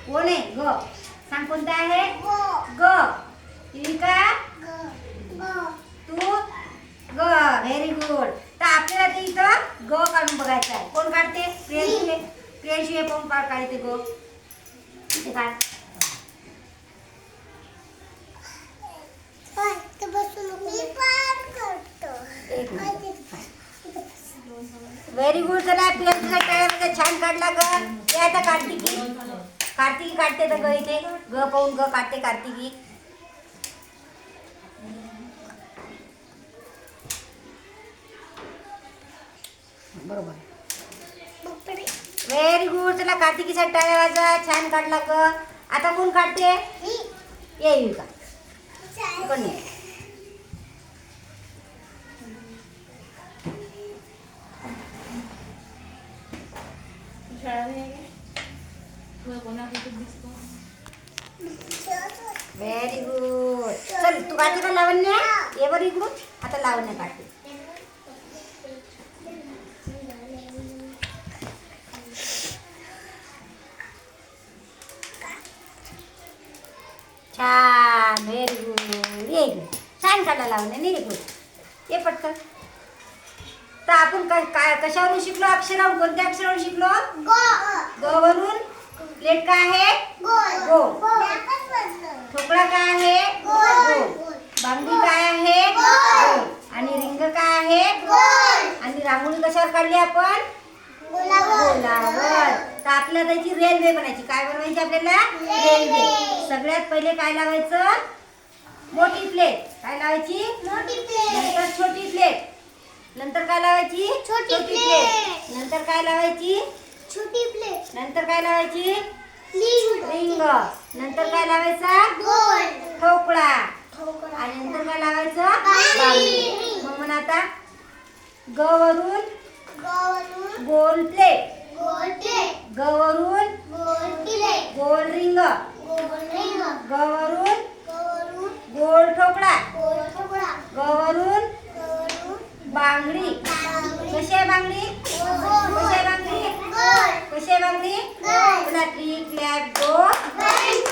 कोण आहे ग सांग कोणता आहे ग युविका तू ग व्हेरी गुड तर आपल्याला ते इथं ग काढून बघायचं आहे कोण काढते प्रियांशी हे कोण काढते ग इथे काढ व्हेरी गुड चला प्रियांशीचा टाळ्यामध्ये छान काढला ग ते आता कार्तिकी काढते तर ग इथे ग पाहून ग काढते कार्तिकी बरोबर व्हेरी गुड चला कार्तिकीचा टाळ्या वाजवा छान काढला ग आता कोण काढते ये युविका कोण ये व्हेरी गुड चल तू काढते का लावण्या ये बरं इकडून आता लावण्या काढते छान व्हेरी गुड ये छान काढला लावण्या नाही रे ये पटकन तर आपण काय कशावरून शिकलो अक्षरावरून कोणत्या अक्षरावरून शिकलो ग वरून प्लेट काय आहे गोल ठोकळा काय आहे गोल बांगडी काय आहे गोल आणि रिंग काय आहे आणि रांगोळी कशावर काढली आपण गोलावर तर आपल्याला त्याची रेल्वे बनायची काय बनवायची आपल्याला रेल्वे सगळ्यात पहिले काय लावायचं मोठी प्लेट काय लावायची नंतर छोटी प्लेट नंतर काय लावायची छोटी प्लेट नंतर काय लावायची छोटी प्लेट नंतर काय लावायची रिंग नंतर काय लावायचा ठोकळा आणि नंतर काय लावायचं बांगडी मग म्हणा आता ग वरून गोल प्लेट ग वरून गोल रिंग ग वरून गोल ठोकळा ग वरून बांगडी कशी आहे बांगडी कशी आहे बांगडी कशी आहे बांगडी क्लॅप गो